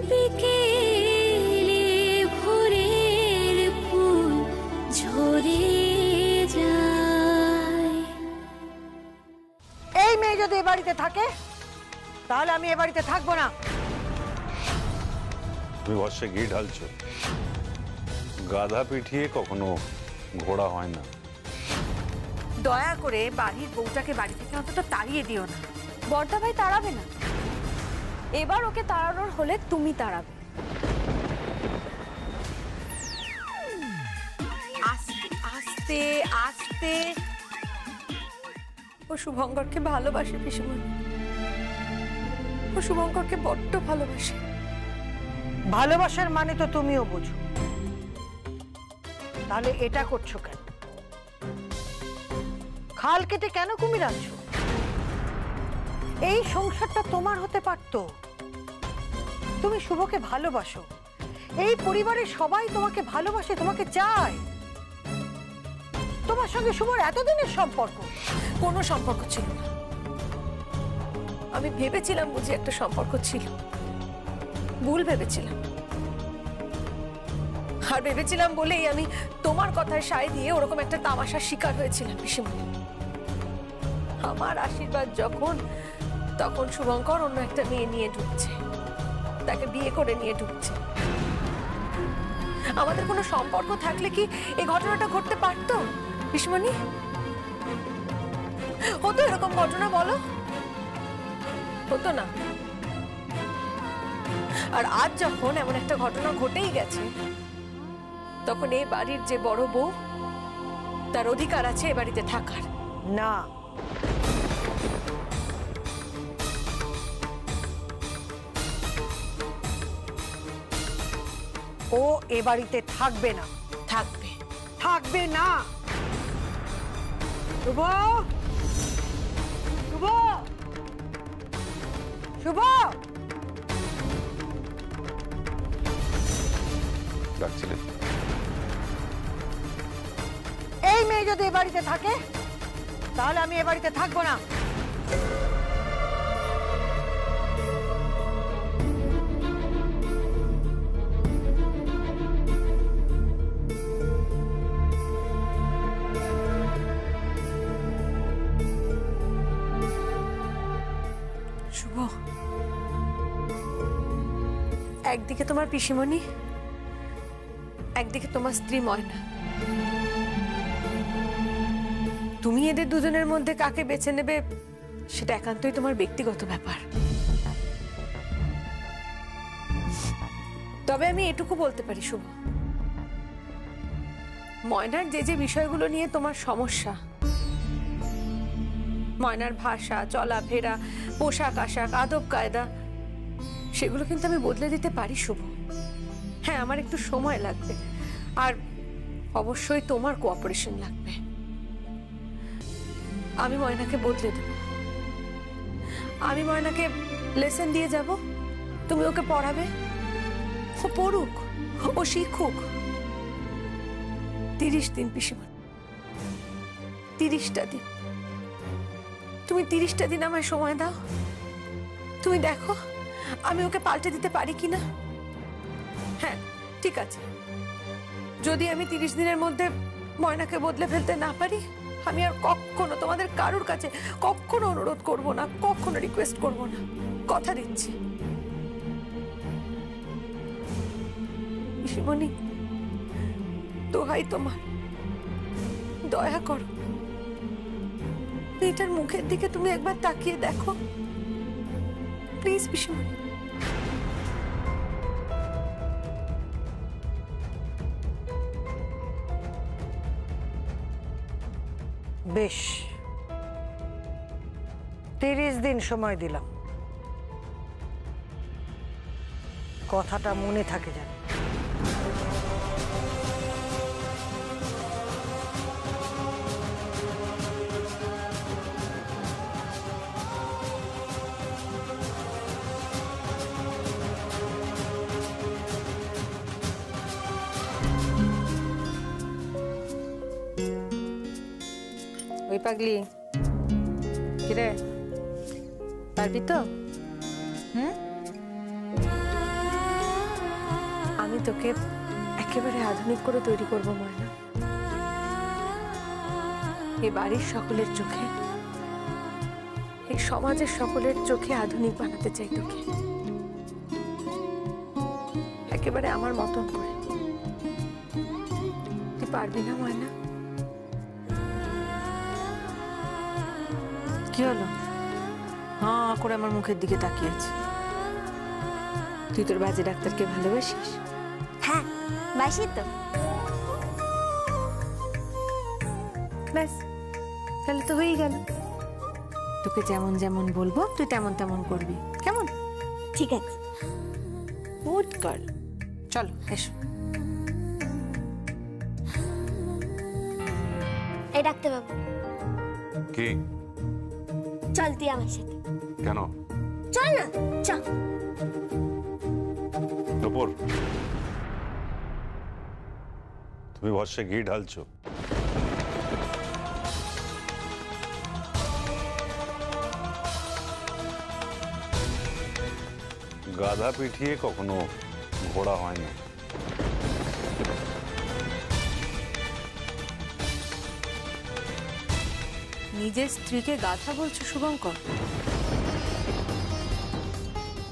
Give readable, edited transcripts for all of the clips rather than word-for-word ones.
বিকেলে ভোরের ফুল ঝরে যায়। এই মেয়ে যদি এ বাড়িতে থাকে তাহলে আমি এ বাড়িতে থাকবো না। তুমি বর্ষে ঘি ঢালছো, গাধা পিঠিয়ে কখনো ঘোড়া হয় না। দয়া করে বাড়ির বউটাকে বাড়ি থেকে অন্তত তাড়িয়ে দিও না। বড়দা ভাই তাড়াবে না, এবার ওকে তাড়ানোর হলে তুমি তাড়াবে। আস্তে আস্তে আস্তে। ও শুভঙ্করকে ভালোবাসে পিসিমণি, ও শুভঙ্করকে বড্ড ভালোবাসে। ভালোবাসার মানে তো তুমিও বোঝো, তাহলে এটা করছো কেন? খাল কেটে কেন কুমির আনছো? এই সংসারটা তোমার হতে পারতো। তুমি শুভকে ভালোবাসো, এই পরিবারের সবাই তোমাকে ভালোবাসে, তোমাকে চায়। তোমার সঙ্গে শুভর এতদিনের সম্পর্ক। কোনো সম্পর্ক ছিল না। আমি ভেবেছিলাম বুঝি একটা সম্পর্ক ছিল, ভুল ভেবেছিলাম। আর ভেবেছিলাম বলেই আমি তোমার কথায় সায় দিয়ে ওরকম একটা তামাশার শিকার হয়েছিলাম পিসিমণি। আমার আশীর্বাদ যখন, তখন শুভঙ্কর অন্য একটা মেয়ে নিয়ে ঢুকছে, তাকে বিয়ে করে নিয়ে ঢুকছে। আমাদের কোনো সম্পর্ক থাকলে কি এই ঘটনাটা ঘটতে পারতো পিসিমণি? হতো এরকম ঘটনা? বলো, হতো না। আর আজ যখন এমন একটা ঘটনা ঘটেই গেছে, তখন এই বাড়ির যে বড় বউ, তার অধিকার আছে এ বাড়িতে থাকার। না, ও এ বাড়িতে থাকবে না। থাকবে। থাকবে না। শুভ, শুভ, শুভ, ডাকছিলে? এই মেয়ে যদি এ বাড়িতে থাকে তাহলে আমি এ বাড়িতে থাকবো না। শুভ, একদিকে তোমার পিসিমণি, একদিকে তোমার স্ত্রী ময়না। তুমি এদের দুজনের মধ্যে কাকে বেছে নেবে সেটা একান্তই তোমার ব্যক্তিগত ব্যাপার। তবে আমি এটুকু বলতে পারি শুভ, ময়নার যে যে বিষয়গুলো নিয়ে তোমার সমস্যা, ময়নার ভাষা, চলাফেরা, পোশাক আশাক, আদব কায়দা, সেগুলো কিন্তু আমি বদলে দিতে পারি শুভ। হ্যাঁ, আমার একটু সময় লাগবে, আর অবশ্যই তোমার কোঅপারেশন লাগবে। আমি ময়নাকে বদলে দেব। আমি ময়নাকে লেসন দিয়ে যাব, তুমি ওকে পড়াবে, ও পড়ুক, ও শিখুক। 30 দিন পিসিমণি, 30টা দিন। তুমি 30টা দিন আমায় সময় দাও, তুমি দেখো আমি ওকে পাল্টে দিতে পারি কিনা। হ্যাঁ ঠিক আছে, যদি আমি 30 দিনের মধ্যে ময়নাকে বদলে ফেলতে না পারি, আমি আর কখনো তোমাদের কারোর কাছে কখনো অনুরোধ করব না, কখনো রিকোয়েস্ট করব না, কথা দিচ্ছি। পিসিমণি, দোহাই তোমার, দয়া করো, মেয়েটার মুখের দিকে তুমি একবার তাকিয়ে দেখো প্লিজ পিসিমণি। বেশ, 30 দিন সময় দিলাম, কথাটা মনে থাকে যেন। ওই পাগলি, কিরে পারবি তো? আমি তোকে একেবারে আধুনিক করে তৈরি করব ময়না। এই বাড়ির সকলের চোখে, এই সমাজের সকলের চোখে আধুনিক বানাতে চাই তোকে, একেবারে আমার মতন করে। তুই পারবি না ময়না? কি হলো? হ্যাঁ করে আমার মুখের দিকে তাকিয়ে আছে। তুই তোর বাজে ডাক্তারকে ভালোবাসিস? হ্যাঁ বাসি তো। ব্যাস, তাহলে তো হয়েই গেল। তোকে যেমন যেমন বলবো তুই তেমন তেমন করবি, কেমন? ঠিক আছে। Good girl. চলো এসো। এই ডাক্তারবাবু, কি? চল তুই আমার সাথে। কেন? চল না, চল। নুপুর, তুমি ভস্যে ঘি ঢালছো। গাধা পিঠিয়ে কখনো ঘোড়া হয় না। নিজের স্ত্রীকে গাধা বলছো শুভঙ্কর?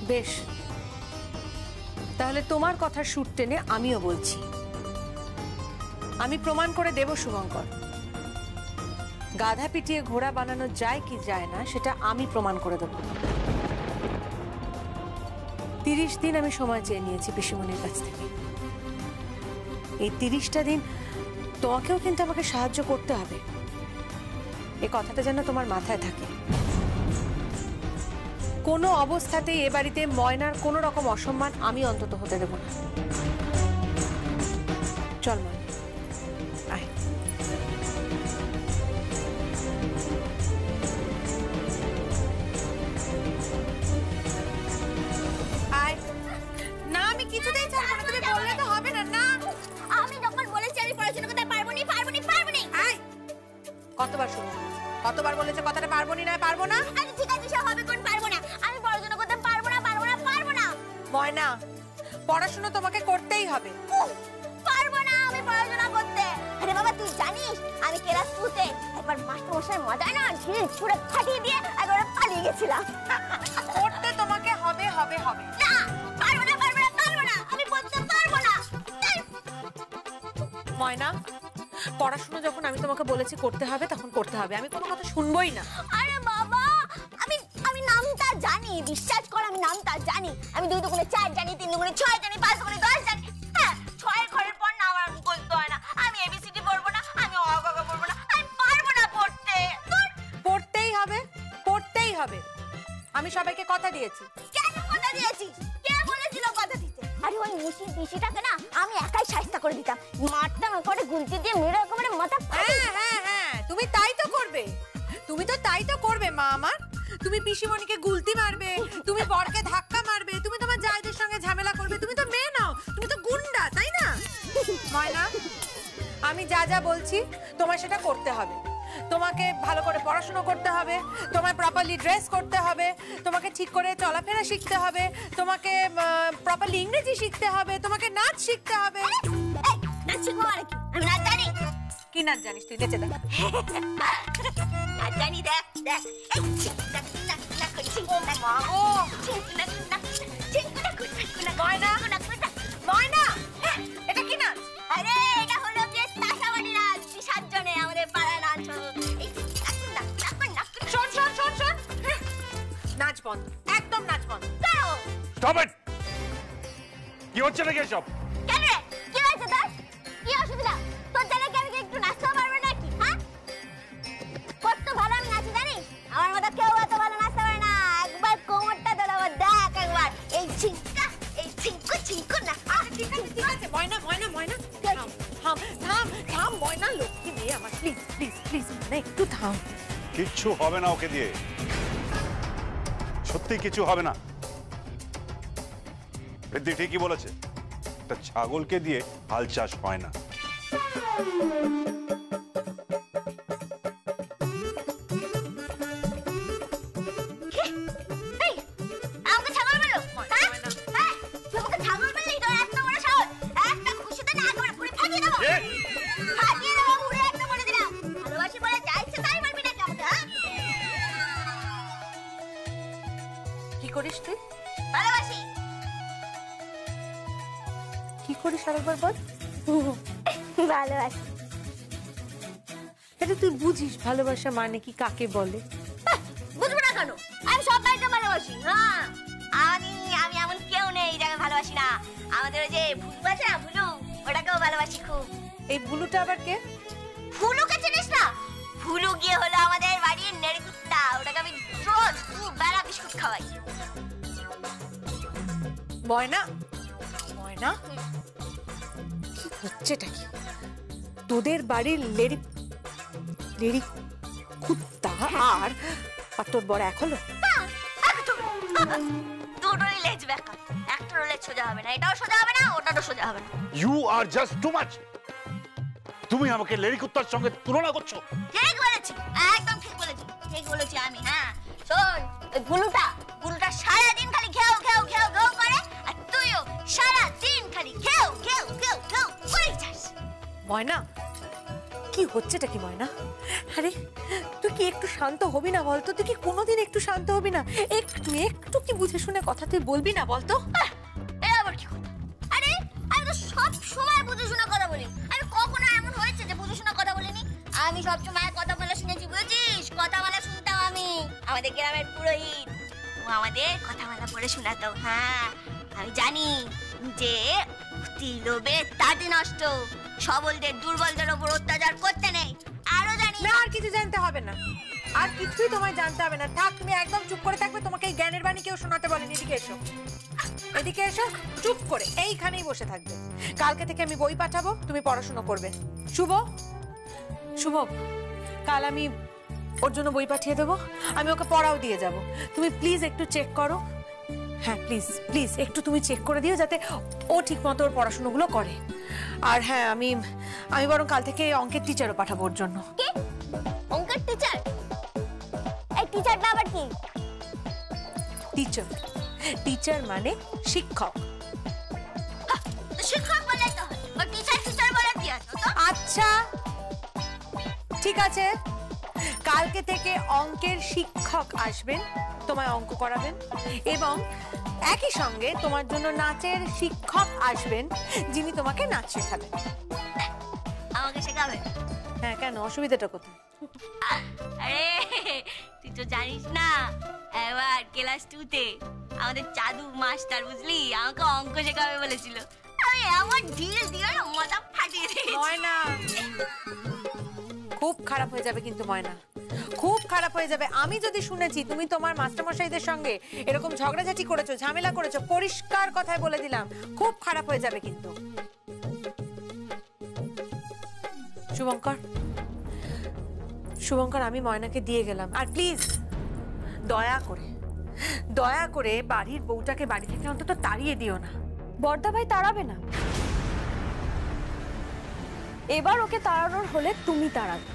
বেশ, তাহলে তোমার কথার সুর টেনে আমিও বলছি। আমি প্রমাণ করে দেব শুভঙ্কর, গাধা পিটিয়ে ঘোড়া বানানো যায় কি যায় না সেটা আমি প্রমাণ করে দেব। 30 দিন আমি সময় চেয়ে নিয়েছি পিসিমণির কাছ থেকে। এই 30টা দিন তোমাকেও কিন্তু আমাকে সাহায্য করতে হবে, এই কথাটা যেন তোমার মাথায় থাকে। কোনো অবস্থাতেই এ বাড়িতে ময়নার কোনো রকম অসম্মান আমি অন্তত হতে দেব না। চল ময়না, আয়। আয় না, আমি কিছুতেই ছাড়বো না। তুমি বললে তো হবে না। না, আমি যখন বলেছি আমি পড়াশোনা করতে পারবো না, পারবো না, পারবো না। আয়। কতবার শুনবো? কতবার বলেছে কথাটা পারবো না, পারবো না? আরে ঠিক আছে, সব হবে, কোন পারবো না। আমি পড়াশোনা করতে পারবো না, পারবো না, পারবো না। ময়না, পড়াশোনা তোমাকে করতেই হবে। পারবো না আমি পড়াশোনা করতে। আরে বাবা, তুই জানিস আমি ক্লাস 2 তে একবার মাস্টার মশাই মজা না ঢিল ছুঁড়ে ফাটিয়ে দিয়ে একবার পালিয়ে গেছিলাম। পড়তে তোমাকে হবে হবে হবে। না, পারবো না, পারবো না, পারবো না, আমি পড়তে পারবো না। ময়না, পড়াশোনা যখন আমি তোমাকে বলেছি করতে হবে তখন করতে হবে, আমি কোনো কথা শুনবোই না। আরে বাবা, আমি নামটা জানি, বিশ্বাস কর, আমি নামটা জানি। আমি 2 দুগুণে 4 জানি, 3 দুগুণে 6 জানি, 5 দুগুণে 10 জানি। হ্যাঁ, 6 এর ঘরের পর না আমার বলতে হয় না। আমি এবিসিডি পড়বো না, আমি অ ক খ পড়বো না, আমি পারবো না পড়তে। পড়তেই হবে, পড়তেই হবে। আমি সবাইকে কথা দিয়েছি। কেন কথা দিয়েছিস? কে বলেছিল কথা দিতে? আরে ওই মুশির পিসিটাকে না আমি একাই শাস্তা করে দিতাম, মারতাম করে গুলতি দিয়ে মেরে একেবারে মাথা ফাটিয়ে দিতাম। হ্যাঁ হ্যাঁ হ্যাঁ, তুমি তাই তো করবে, তুমি তো তাই তো করবে মা আমার। তুমি পিসিমণিকে গুলতি মারবে, তুমি বরকে ধাক্কা মারবে, তুমি তোমার জায়দের সঙ্গে ঝামেলা করবে। তুমি তো মেয়ে নাও, তুমি তো গুন্ডা, তাই না? ময়না, আমি যা যা বলছি তোমার সেটা করতে হবে। তোমাকে ভালো করে পড়াশোনা করতে হবে, তোমায় প্রপারলি ড্রেস করতে হবে, তোমাকে ঠিক করে চলাফেরা শিখতে হবে, তোমাকে প্রপারলি ইংরেজি শিখতে হবে, তোমাকে নাচ শিখতে হবে। এই, নাচ শিখবো মানে কি? আমি নাচ জানি। কি নাচ জানিস তুই? নেচে দেখ। নাচ জানি, দেখ দেখ। এই চিন্তা না না করছি। ও মা গো, চিন্তা না চিন্তা না। ময়না, ময়না, এটা কি নাচ? আরে এটা হলো যে তাসাবাড়ি নাচ, 7 জনে আমাদের পাড়া নাচ। এই না না না। শোন শোন শোন শোন, নাচ বন্ধ, একদম নাচ বন্ধ। দাও। Stop it! কি হচ্ছে নাকি এসব? কেন রে? কি হয়েছে তোর? কি অসুবিধা? তোর জানে কি আমি একটু নাচতে পারবো নাকি? হ্যাঁ? কত ভালো আমি নাচি জানিস? আমার মতো কেউ এত ভালো নাচতে পারে না। একবার কোমরটা দোলাবো, দেখ একবার। এই ছিঙ্কা, এই ছিঙ্কু ছিঙ্কু না। ঠিক আছে ঠিক আছে, ময়না ময়না ময়না, থাম থাম থাম থাম ময়না, লক্ষ্মী মেয়ে আমার, প্লিজ প্লিজ প্লিজ ময়না একটু থাম। কিচ্ছু হবে না ওকে দিয়ে, সত্যি কিছু হবে না। বৃদ্ধি ঠিকই বলেছে, একটা ছাগলকে দিয়ে হাল চাষ হয় না। এই, আমাকে ছাগল বললো? হ্যাঁ? হ্যাঁ? তুই আমাকে ছাগল বললি? তোর এত বড় সাহস? কি করিস আরেকবার বল। ভালোবাসি। এটা তুই বুঝিস ভালোবাসা মানে কি, কাকে বলে? বুঝবো না কেন? আমি সব বাড়িতে ভালোবাসি। হ্যাঁ, আমি এমন কেউ নেই যাকে ভালোবাসি না। আমাদের ওই যে ভুলু আছে না, ভুলু, ওটাকেও ভালোবাসি খুব। এই ভুলুটা আবার কে? ভুলুকে চিনিস না? ভুলু গিয়ে হলো আমাদের বাড়ির নেড়ে কুত্তা। ওটাকে আমি রোজ দুবেলা বিস্কুট খাওয়াই। ময়না, ময়না, কি হচ্ছেটা কি? তোদের বাড়ির লেড়ি লেড়ি কুত্তা আর তোর বড় এক হলো? দুটোই লেজ বেঁকা, একটা লেজ সোজা হবে না, এটাও সোজা হবে না, ওটাও সোজা হবে না। You are just too much. তুমি আমাকে লেরি কুত্তার সঙ্গে তুলনা করছো। ঠিক বলেছি, একদম ঠিক বলেছি, ঠিক বলেছি আমি। হ্যাঁ শোন, ওই ভুলুটা সারাদিন খালি ঘেউ ঘেউ ঘেউ ঘেউ করে, আর তুইও সারাদিন খালি ঘেউ ঘেউ ঘেউ ঘেউ করে যাস। ময়না, কি হচ্ছেটা কি ময়না? আরে তুই কি একটু শান্ত হবি না বলতো? তুই কি কোনোদিন একটু শান্ত হবি না? একটু কি বুঝে শুনে কথা তুই বলবি না বলতো? এই আবার কি কথা? আরে আমি তো সব সময় বুঝে শুনে কথা বলি। আমি কখনো এমন হয়েছে যে বুঝে শুনে কথা বলিনি? আমি সব সময় কথা বলা শুনেছি, বুঝেছিস? কথা বলা শুনতাম আমি। আমাদের গ্রামের পুরোহিত ও আমাদের কথা বলা পড়ে শোনাতো। হ্যাঁ, আমি জানি যে অতি লোভে তাঁতি নষ্ট, সবলদের দুর্বলদের উপর অত্যাচার করতে নেই। আরো জানি না, আর কিছু জানতে হবে না, আর কিছুই তোমায় জানতে হবে না। থাক, তুমি একদম চুপ করে থাকবে। তোমাকে এই জ্ঞানের বাণী কেউ শোনাতে বলেনি। এদিকে এসো, এদিকে এসো, চুপ করে এইখানেই বসে থাকবে। কালকে থেকে আমি বই পাঠাবো, তুমি পড়াশোনা করবে। শুভ, শুভ, কাল আমি ওর জন্য বই পাঠিয়ে দেবো, আমি ওকে পড়াও দিয়ে যাব। তুমি প্লিজ একটু চেক করো। হ্যাঁ প্লিজ প্লিজ একটু তুমি চেক করে দিও, যাতে ও ঠিক মতো ওর পড়াশোনাগুলো করে। আর হ্যাঁ, আমি বরং কাল থেকে অঙ্কের টিচারও পাঠাবো ওর জন্য। কি অঙ্কের টিচার? এই টিচারটা আবার কি? টিচার, টিচার মানে শিক্ষক। শিক্ষক বলে তো হয়, ও টিচার টিচার বলে কি আছে তো? আচ্ছা ঠিক আছে, কালকে থেকে অঙ্কের শিক্ষক আসবেন, তোমায় অঙ্ক করাবেন, এবং একই সঙ্গে তোমার জন্য নাচের শিক্ষক আসবেন, যিনি তোমাকে নাচ শেখাবেন। আমাকে শেখাবে? হ্যাঁ, কেন, অসুবিধাটা কোথায়? আরে তুই তো জানিস না, এবার ক্লাস 2 তে আমাদের চাদু মাস্টার, বুঝলি, আমাকে অঙ্ক শেখাবে বলেছিল। আমি এমন ঢিল দিয়ে মাথা ফাটিয়ে দিয়েছি। ময়না, খুব খারাপ হয়ে যাবে কিন্তু ময়না, খুব খারাপ হয়ে যাবে। আমি যদি শুনেছি তুমি তোমার মাস্টারমশাইদের সঙ্গে এরকম ঝগড়াঝাটি করেছো, ঝামেলা করেছো, পরিষ্কার কথায় বলে দিলাম, খুব খারাপ হয়ে যাবে কিন্তু। শুভঙ্কর, শুভঙ্কর, আমি ময়নাকে দিয়ে গেলাম, আর প্লিজ দয়া করে বাড়ির বউটাকে বাড়ি থেকে অন্তত তাড়িয়ে দিও না। বর্দা ভাই তাড়াবে না, এবার ওকে তাড়ানোর হলে তুমি তাড়াবে।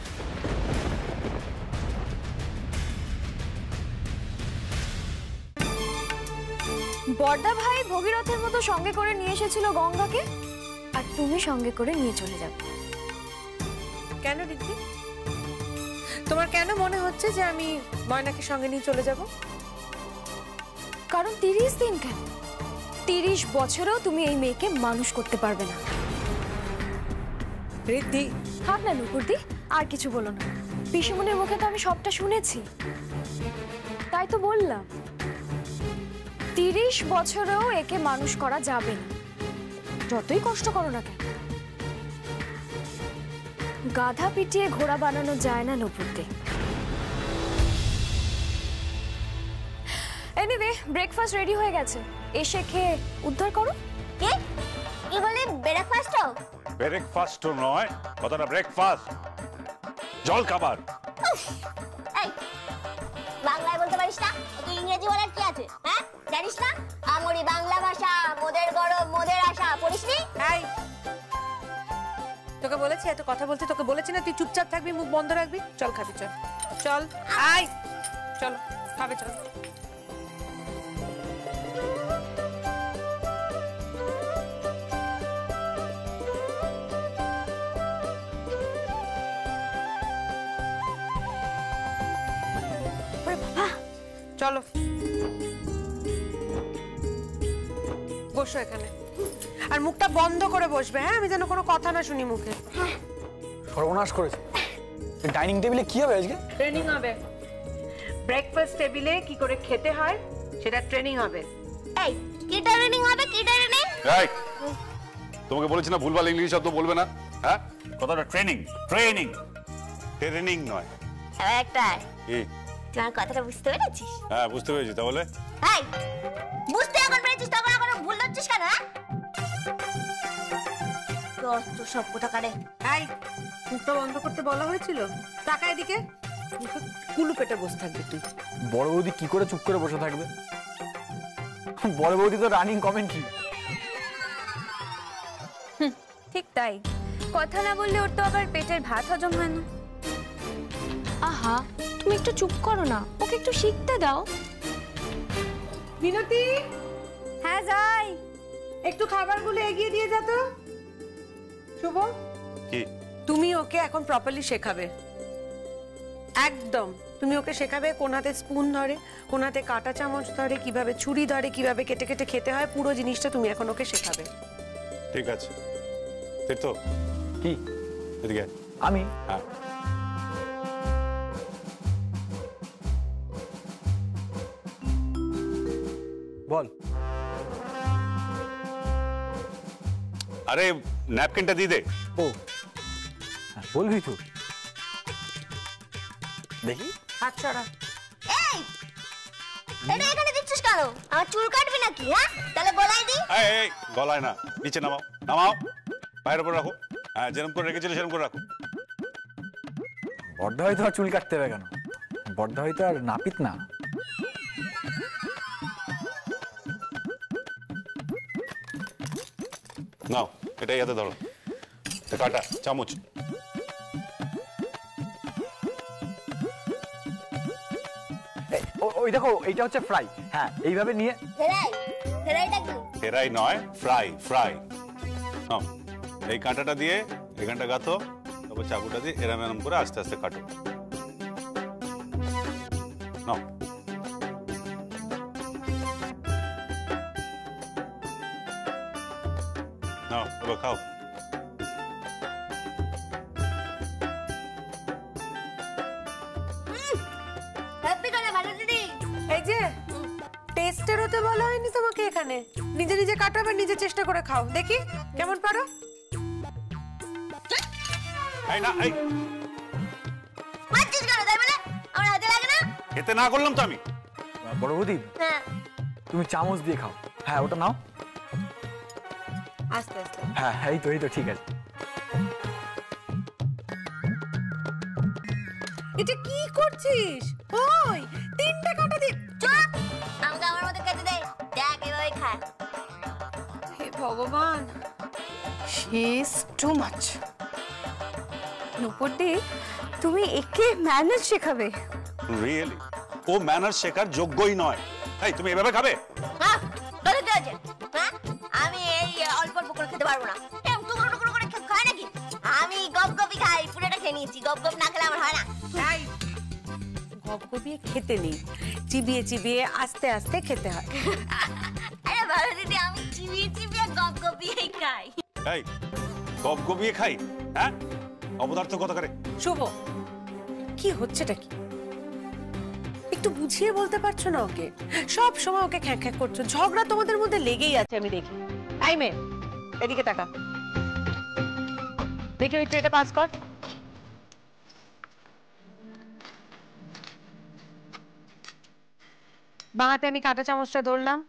বর্দা ভাই ভগীরথের মতো সঙ্গে করে নিয়ে এসেছিল গঙ্গাকে, আর তুমি সঙ্গে করে নিয়ে চলে যাবে। কেন রিদ্ধি, তোমার কেন মনে হচ্ছে যে আমি ময়নাকে সঙ্গে নিয়ে চলে যাব? কারণ 30 দিন কেন, 30 বছরেও তুমি এই মেয়েকে মানুষ করতে পারবে না। রিদ্ধি, থাক না নুপুরদি, আর কিছু বলো না। পিসিমনির মুখে তো আমি সবটা শুনেছি, তাই তো বললাম 30 বছরেও একে মানুষ করা যাবে না, যতই কষ্ট করো না কেন। গাধা পিটিয়ে ঘোড়া বানানো যায় না নুপুরদি। এনিওয়ে, ব্রেকফাস্ট রেডি হয়ে গেছে, এসে খেয়ে উদ্ধার করো। কি কি বলে? ব্রেকফাস্টও? ব্রেকফাস্টও নয়, কথাটা ব্রেকফাস্ট, জল খাবার। এই বাংলায় বলতে পারিস না? তুই ইংরেজি বলার কি আছে? হ্যাঁ, জানিস না আমরি বাংলা ভাষা, মোদের গরম মোদের আশা, পড়িসনি? এই, তোকে বলেছি এত কথা বলতে, তোকে বলেছি না তুই চুপচাপ থাকবি, মুখ বন্ধ রাখবি। চল খাবি, চল চল, আয়, চল খাবে, চল। চলো বসো এখানে। আর মুখটা বন্ধ করে বসবে, হ্যাঁ? আমি যেন কোনো কথা না শুনি মুখে। সর্বনাশ করেছে। ডাইনিং টেবিলে কি হবে আজকে? ট্রেনিং হবে। ব্রেকফাস্ট টেবিলে কি করে খেতে হয় সেটা ট্রেনিং হবে। এই কি ট্রেনিং হবে, কি ট্রেনিং? এই তোমাকে বলেছি না ভুলভাল ইংলিশ শব্দ বলবে না, হ্যাঁ? কথাটা ট্রেনিং, ট্রেনিং, ট্রেনিং নয়। একটা কি? তুই আমার কথাটা বুঝতে পেরেছিস? হ্যাঁ বুঝতে পেরেছি। তাহলে এই বুঝতে এখন পেরেছিস তখন এখন ভুল হচ্ছিস কেন? হ্যাঁ তো সব কথা কারে। এই মুখটা বন্ধ করতে বলা হয়েছিল? টাকা এদিকে, কুলু পেটে বসে থাকবে তুই। বড় বৌদি কি করে চুপ করে বসে থাকবে? বড় বৌদি তো রানিং কমেন্ট্রি। ঠিক তাই, কথা না বললে ওর তো আবার পেটের ভাত হজম হয় না। আহা, তুমি একটু চুপ করো না, ওকে একটু শিখতে দাও। মিনতি, হ্যাঁ যাই। একটু খাবারগুলো এগিয়ে দিয়ে যা তো। শুভ, কি? তুমি ওকে এখন প্রপারলি শেখাবে। একদম তুমি ওকে শেখাবে কোন হাতে স্পুন ধরে, কোন হাতে কাঁটা চামচ ধরে, কিভাবে ছুরি ধরে, কিভাবে কেটে কেটে খেতে হয়, পুরো জিনিসটা তুমি এখন ওকে শেখাবে। ঠিক আছে তীর্থ, কি? এদিকে আমি? হ্যাঁ বল। আরে ন্যাপকিনটা দিয়ে দে। ও হ্যাঁ, বলবি তো। দেখি। হাত ছড়া। এই এটা এখানে দিচ্ছিস কেন? আমার চুল কাটবি নাকি? হ্যাঁ তাহলে গলায় দি। এই এই গলায় না, নিচে নামাও, নামাও, পায়ের উপর রাখো। হ্যাঁ যেরকম করে রেখেছিল সেরকম করে রাখো। বড্ডা হয়তো আর চুল কাটতে হবে কেন? বড্ডা হয়তো আর নাপিত না। নাও এটাই হাতে ধরো, কাটা চামচ। ওই দেখো, এইটা হচ্ছে ফ্রাই। হ্যাঁ এইভাবে নিয়ে। ফেরাই, ফেরাইটা কি? ফেরাই নয়, ফ্রাই, ফ্রাই। নাও এই কাঁটাটা দিয়ে এখানটা গাঁথো, তারপর চাকুটা দিয়ে এরম এরম করে আস্তে আস্তে কাটো। নাও নাও এবার খাও। হ্যাপি করে ভালো দিদি। এই যে টেস্টের হতে বলা হয়নি তোমাকে এখানে। নিজে নিজে কাটাবে, নিজে চেষ্টা করে খাও, দেখি কেমন পারো। এই না, এই মারছিস কেন? তাই বলে আমার হাতে লাগে না? খেতে না করলাম তো আমি। বড় বৌদি হ্যাঁ তুমি চামচ দিয়ে খাও। হ্যাঁ ওটা নাও। আস্তে আস্তে। হ্যাঁ এই তো ঠিক আছে। এটা কি করছিস? ওই তিনটে কাটা দি। চুপ, আমাকে আমার মতো খেতে দে। দেখ এভাবে খায়। হে ভগবান, শি ইজ টু মাচ। নুপুরদি, তুমি একে ম্যানেজ শেখাবে? রিয়েলি ও ম্যানার শেখার যোগ্যই নয়। এই তুমি এভাবে খাবে? হ্যাঁ তোদের কি আছে? হ্যাঁ আমি এই অল্প অল্প করে খেতে পারবো না। এরকম টুকরো টুকরো করে খায় নাকি? আমি গপগপি খাই, পুরোটা খেয়ে নিয়েছি। গপগপ না খেলে আমার হয় না। তাই গপগপিয়ে খেতে নেই, চিবিয়ে চিবিয়ে আস্তে আস্তে খেতে হয়। আরে ভালো দিদি, আমি চিবিয়ে চিবিয়ে গপগপিয়েই খাই। এই গপ গপিয়ে খাই? হ্যাঁ অপদার্থ কথা করে। শুভ, কি হচ্ছেটা কি? একটু বুঝিয়ে বলতে পারছো না ওকে? সব সময় ওকে খ্যাঁক খ্যাঁক করছো, ঝগড়া তোমাদের মধ্যে লেগেই আছে আমি দেখি। এই মেয়ে, এদিকে তাকা, দেখি ওই ট্রেটা পাস কর। বাঁহাতে আমি কাঁটা চামচটা ধরলাম।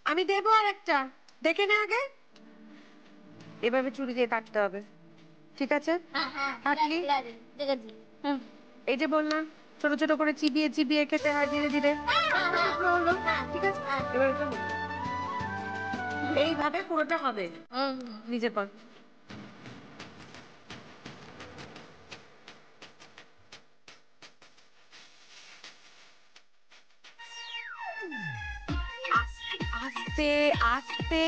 আমি দেবো আর একটা, দেখে নে আগে। এভাবে চুরি দিয়ে কাটতে হবে, ঠিক আছে? কাটলি? এই যে বললাম ছোট ছোট করে চিবিয়ে চিবিয়ে খেতে হয়, ধীরে ধীরে। ঠিক আছে, এবার এইভাবে পুরোটা হবে। নিজে কর। আস্তে আস্তে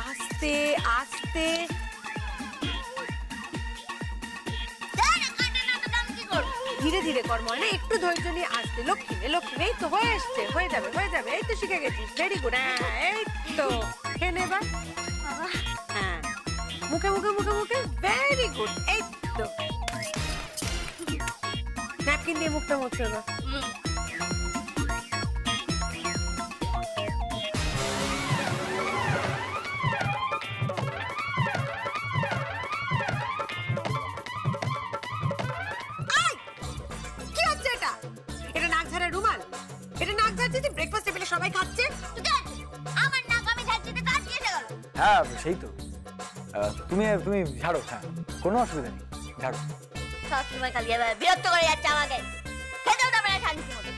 আস্তে আস্তে। ধীরে ধীরে কর ময়না, একটু ধৈর্য নিয়ে আসতে। লক্ষ্মী রে লক্ষ্মী, এই তো হয়ে এসছে, হয়ে যাবে হয়ে যাবে, এই তো শিখে গেছিস, ভেরি গুড। হ্যাঁ এই তো, খেয়ে নে এবার। হ্যাঁ মুখে মুখে মুখে মুখে, ভেরি গুড, এই তো। ন্যাপকিন দিয়ে মুখটা মুছে এবার। কি হচ্ছে এটা? এটা নাক ঝাড়ার রুমাল? এটা নাক ঝাড়ছে যে ব্রেকফাস্ট টেবিলে সবাই খাচ্ছে? আমার নাক আমি ঝাড়ছি তো কাজ কি এসে গেল? হ্যাঁ সেই তো। তুমি তুমি ঝাড়ো, হ্যাঁ কোনো অসুবিধা নেই, ঝাড়ো। সবসময় খালি এবার বিরক্ত করে যাচ্ছে আমাকে, খেতেও দেবে না শান্তি মতো।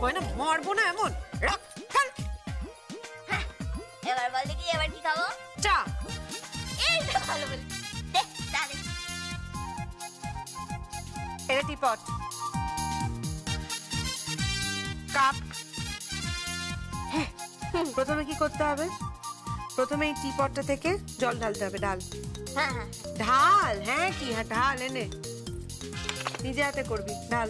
ময়না মারবো না এমন, রাখ খেল। এবার বল দেখি, এবার কি খাবো? চা। এই তো ভালো বলে দে, চা দে। এটা টিপট, কাপ। প্রথমে কি করতে হবে? প্রথমে এই টিপটটা থেকে জল ঢালতে হবে। ঢাল হ্যাঁ হ্যাঁ ঢাল, হ্যাঁ কি, হ্যাঁ ঢাল, এনে নিজে হাতে করবি, ঢাল।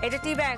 এটা টি ব্যাগ।